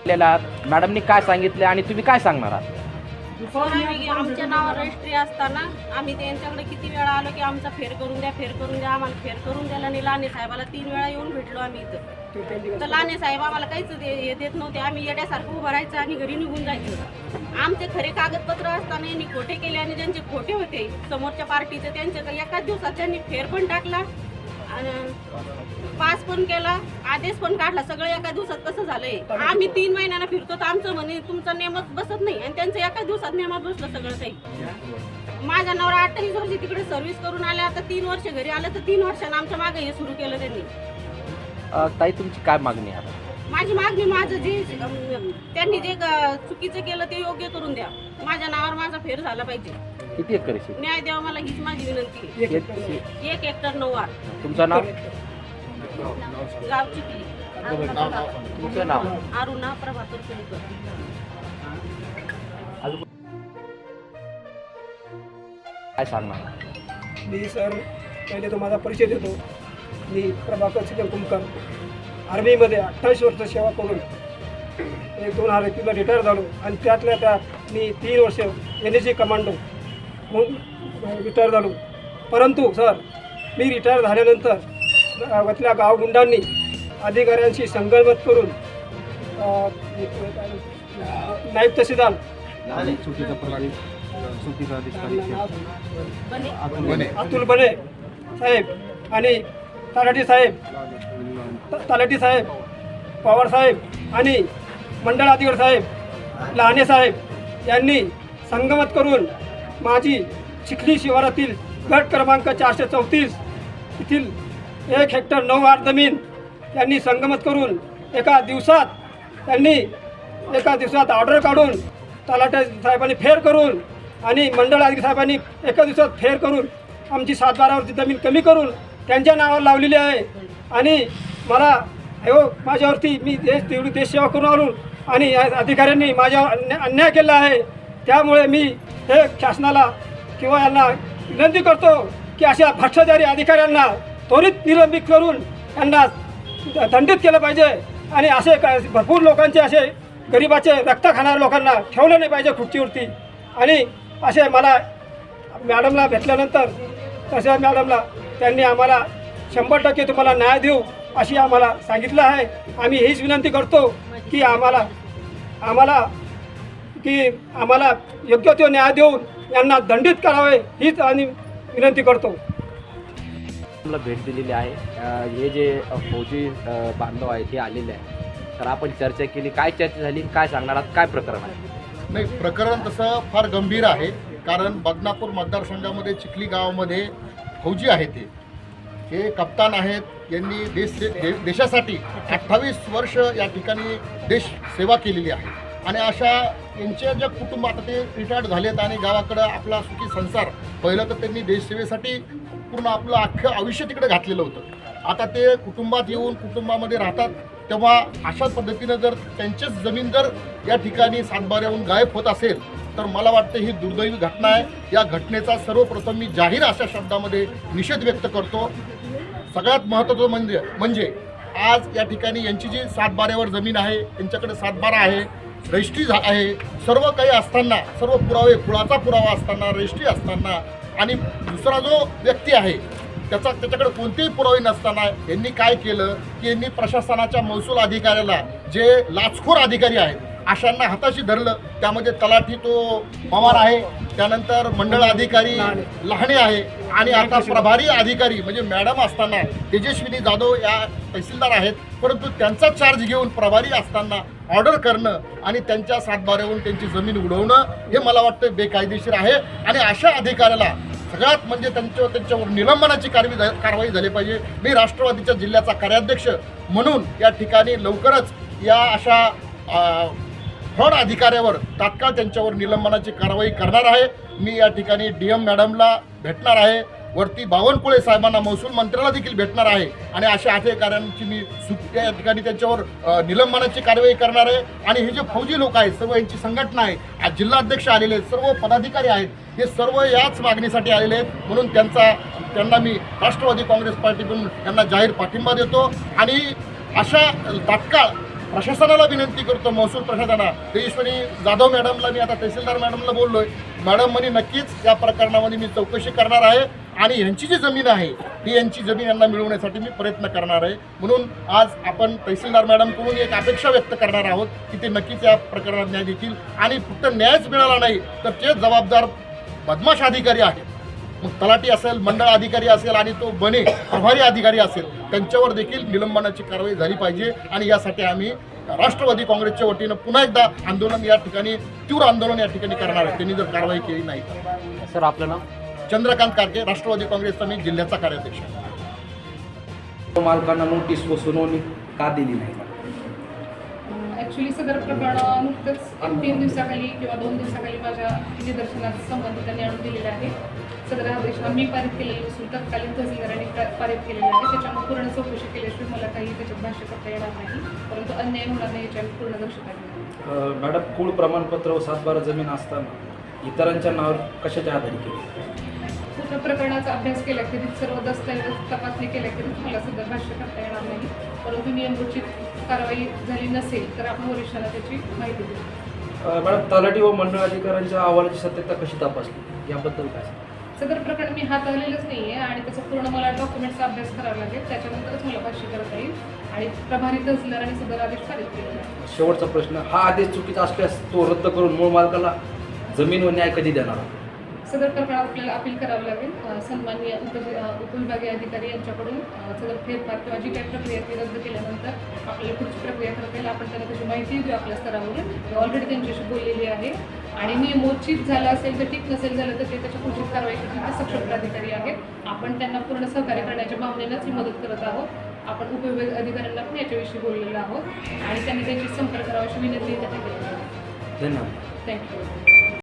मॅडमनी काय सांगितले आणि तुम्ही काय सांगणार आहात? आमच्या नावावर रजिस्ट्री असताना आम्ही त्यांच्याकडे किती वेळा आलो की आमचा फेर करून द्या, आम्हाला फेर करून द्यायला नाही. लाने साहेबाला 3 वेळा येऊन भेटलो आम्ही इथं. तर लाने साहेब आम्हाला काहीच देत नव्हते. आम्ही येड्यासारखं उभं राहायचं आणि घरी निघून जायचं. आमचे खरे कागदपत्र असताना यांनी खोटे केले आणि ज्यांचे खोटे होते समोरच्या पार्टीचे त्यांच्याकडे एकाच दिवसात त्यांनी फेर पण टाकला, पास पण केला, आदेश पण काढला. सगळं एका दिवसात कसं झालंय? आम्ही 3 महिन्यांना फिरतो तर आमचं म्हणे तुमचा नेमच बसत नाही आणि त्यांचं एका दिवसात नेमात बसलं सगळं काही. माझ्या नवरा 28 वर्ष तिकडे सर्व्हिस करून आल्या, आता 3 वर्ष घरी आलं तर 3 वर्षांना आमच्या मागे हे सुरू केलं त्यांनी. ताई तुमची काय मागणी आहे? माझी मागणी माझं जे त्यांनी जे चुकीचं केलं ते योग्य करून द्या. माझ्या नावावर माझा फेर झाला पाहिजे. किती एकर शेती? न्याय द्यावा मला, हीच माझी विनंती आहे. 1 हेक्टर 9 वार. तुमचं नाव? गाव चिखली. तुमचं नाव? अरुणा प्रभाकर कुलकर. काय सांगणार? मी सर पहिले तो माझा परिचय देतो. मी प्रभाकर सिंह कुलकर, आर्मीमध्ये 28 वर्ष सेवा करून 2021ला रिटायर झालो आणि त्यातल्या त्यात मी 3 वर्ष NSG कमांडो म्हणून रिटायर झालो. परंतु सर मी रिटायर झाल्यानंतर वतल्या गावगुंडांनी अधिकाऱ्यांशी संगनमत करून नायब तहसीलदार अतुल बने साहेब आणि तलाठी साहेब पवार साहेब आणि मंडळ अधिकारी साहेब लहाने साहेब यांनी संगमत करून माझी चिखली शिवारातील गट क्रमांक 434 येथील 1 हेक्टर 9 वार जमीन त्यांनी संगमत करून एका दिवसात ऑर्डर काढून तलाठी साहेबांनी फेर करून आणि मंडळ अधिकारी साहेबांनी एका दिवसात फेर करून आमची 7/12वरची जमीन कमी करून त्यांच्या नावावर लावलेली आहे. आणि मला माझ्यावरती मी तेवढी देशसेवा करून आलो आणि अधिकाऱ्यांनी माझ्यावर अन्याय केला आहे. त्यामुळे मी हे शासनाला किंवा यांना विनंती करतो की अशा भ्रष्टाचारी अधिकाऱ्यांना त्वरित निलंबित करून त्यांना दंडित केलं पाहिजे आणि असे भरपूर लोकांचे असे गरिबाचे रक्त खाणाऱ्या लोकांना ठेवलं नाही पाहिजे खुर्चीवरती. आणि असे मला मॅडमला भेटल्यानंतर तशा मॅडमला त्यांनी आम्हाला 100% तुम्हाला न्याय देऊ अशी आम्हाला सांगितलं आहे. आम्ही हीच विनंती करतो की आम्हाला योग्य तो न्याय देऊन यांना दंडित करावे हीच आणि विनंती करतो. भेट दिलेली आहे. हे जे फौजी बांधव आहेत हे आलेले आहेत, तर आपण चर्चा केली. काय चर्चा झाली, काय सांगणार आहात? काय प्रकरण आहे? नाही, प्रकरण तसं फार गंभीर आहे. कारण बदनापूर मतदारसंघामध्ये चिखली गावामध्ये फौजी आहेत, हे कप्तान आहेत. यांनी देशासाठी 28 वर्ष या ठिकाणी देश सेवा केलेली आहे. आणि अशा यांच्या ज्या कुटुंब आता ते रिटायर्ड झालेत आणि गावाकडं आपला सुखी संसार, पहिलं तर त्यांनी देशसेवेसाठी पूर्ण आपलं अख्खं आयुष्य तिकडे घातलेलं होतं. आता ते कुटुंबात येऊन कुटुंबामध्ये राहतात, तेव्हा अशा पद्धतीनं जर त्यांचीच जमीन जर या ठिकाणी 7/12 गायब होत असेल तर मला वाटतं ही दुर्दैवी घटना आहे. या घटनेचा सर्वप्रथम मी जाहीर अशा शब्दामध्ये निषेध व्यक्त करतो. सगळ्यात महत्त्वाचं म्हणजे आज या ठिकाणी यांची जी 7/12 जमीन आहे, त्यांच्याकडे 7/12 आहे, रजिस्ट्री आहे, सर्व काही असताना, सर्व पुरावे, कुळाचा पुरावा असताना, रजिस्ट्री असताना आणि दुसरा जो व्यक्ती आहे त्याच्याकडे कोणतेही पुरावे नसताना यांनी काय केलं की यांनी प्रशासनाच्या महसूल अधिकाऱ्याला, जे लाचखोर अधिकारी आहेत, अशांना हाताशी धरलं. त्यामध्ये तलाठी तो पवार आहे, त्यानंतर मंडळ अधिकारी लहाने आहे आणि आता प्रभारी अधिकारी म्हणजे मॅडम असताना तेजस्विनी जाधव या तहसीलदार आहेत. परंतु त्यांचा चार्ज घेऊन प्रभारी असताना ऑर्डर करणं आणि त्यांच्या 7/12 त्यांची जमीन उडवणं हे मला वाटतं बेकायदेशीर आहे. आणि अशा अधिकाऱ्याला सगळ्यात म्हणजे त्यांच्यावर निलंबनाची कारवाई झाली पाहिजे. मी राष्ट्रवादीच्या जिल्ह्याचा कार्याध्यक्ष म्हणून या ठिकाणी लवकरच या अशा फ्रॉड अधिकाऱ्यावर तात्काळ त्यांच्यावर निलंबनाची कारवाई करणार आहे. मी या ठिकाणी DM मॅडमला भेटणार आहे, वरती बावनकुळे साहेबांना, महसूल मंत्र्याला देखील भेटणार आहे आणि अशा अधिकाऱ्यांची मी या ठिकाणी त्यांच्यावर निलंबनाची कारवाई करणार आहे. आणि हे जे फौजी लोक आहेत, सर्व यांची संघटना आहे, आज जिल्हाध्यक्ष आलेले आहेत, सर्व पदाधिकारी आहेत, हे सर्व याच मागणीसाठी आलेले आहेत. म्हणून त्यांना मी राष्ट्रवादी काँग्रेस पार्टीकडून त्यांना जाहीर पाठिंबा देतो आणि अशा तात्काळ प्रशासनाला विनंती करतो, महसूल प्रशासनाला, तेजस्विनी जाधव मॅडमला मी आता तहसीलदार मॅडमला बोललोय, मॅडम म्हणे नक्कीच या प्रकरणामध्ये मी चौकशी करणार आहे आणि यांची जी जमीन आहे ती यांची जमीन यांना मिळवण्यासाठी मी प्रयत्न करणार आहे. म्हणून आज आपण तहसीलदार मॅडमकडून एक अपेक्षा व्यक्त करणार आहोत की ते नक्कीच या प्रकरणात न्याय देतील आणि फक्त न्यायच मिळाला नाही तर ते जबाबदार बदमाश अधिकारी आहेत, मग तलाठी असेल, मंडळ अधिकारी असेल आणि तो बने प्रभारी अधिकारी असेल, त्यांच्यावर देखील निलंबनाची कारवाई झाली पाहिजे. आणि यासाठी आम्ही राष्ट्रवादी काँग्रेसच्या वतीनं पुन्हा एकदा आंदोलन या ठिकाणी, तीव्र आंदोलन या ठिकाणी करणार आहे त्यांनी जर कारवाई केली नाही तर. सर आपलं नाव? चंद्रकांत कारके, राष्ट्रवादी काँग्रेसचा मी जिल्ह्याचा कार्याध्यक्ष. मालकांना नोटीस व सुनावणी का दिली नाही? ॲक्च्युली सदर प्रकरण नुकतंच 3 दिवसाखाली किंवा 2 दिवसाखाली माझ्या निदर्शनास संबंधितांनी आणून दिलेलं आहे. सदर आदेश आम्ही पारित केलेले असून तत्कालीन तहसीलदारांनी पारित केलेलं आहे. त्याच्यामुळे पूर्ण चौकशी केल्याशिवाय मला काही त्याच्यात भाष्य करता येणार नाही, परंतु अन्याय होणार नाही याची आम्ही पूर्ण दक्षता घेऊ. मॅडम, कुळ प्रमाणपत्र व 7/12 जमीन असताना इतरांच्या नावावर कशाच्या आधारे केली? पूर्ण प्रकरणाचा अभ्यास केल्याखेरीज, सर्व दस्तऐवज तपासणी केल्याखेरीज मला सध्या भाष्य करता येणार नाही, परंतु नियमोचित कारवाई झाली नसेल तर आपण वरिष्ठांना त्याची माहिती देऊ. मॅडम, तलाठी व मंडळ अधिकाऱ्यांच्या अहवालाची सत्यता कशी तपासली याबद्दल काय? सदर प्रकरण मी हाताळलेलंच नाही आहे आणि त्याचा पूर्ण मला डॉक्युमेंटचा अभ्यास करावा लागेल, त्याच्यानंतरच मला भाष्य करता येईल आणि प्रभारी तहसीलदारांनी सदर आदेश पारित केलेला आहे. शेवटचा प्रश्न, हा आदेश चुकीचा असल्यास तो रद्द करून मूळ मालकाला जमीन व न्याय कधी देणार? सदर प्रकरणात आपल्याला अपील करावं लागेल. सन्माननीय उपविभागीय अधिकारी यांच्याकडून सदर फेरफार किंवा जी काही प्रक्रिया ती रद्द केल्यानंतर आपल्याला पुढची प्रक्रिया करता येईल. आपण त्यांना त्याची माहिती देऊ आपल्या स्तरावरून. ऑलरेडी त्यांच्याशी बोललेली आहे आणि नियमोचित झालं असेल तर ठीक, नसेल झालं तर ते त्याच्या पुढची कारवाई करण्याचे सक्षम अधिकारी आहेत. आपण त्यांना पूर्ण सहकार्य करण्याच्या भावनेनंच ही मदत करत आहोत. आपण उपविभाग अधिकाऱ्यांना पण याच्याविषयी बोललेलो आहोत आणि त्यांनी त्यांची संपर्क करावा अशी विनंती त्यांना केली आहे. धन्यवाद. थँक्यू.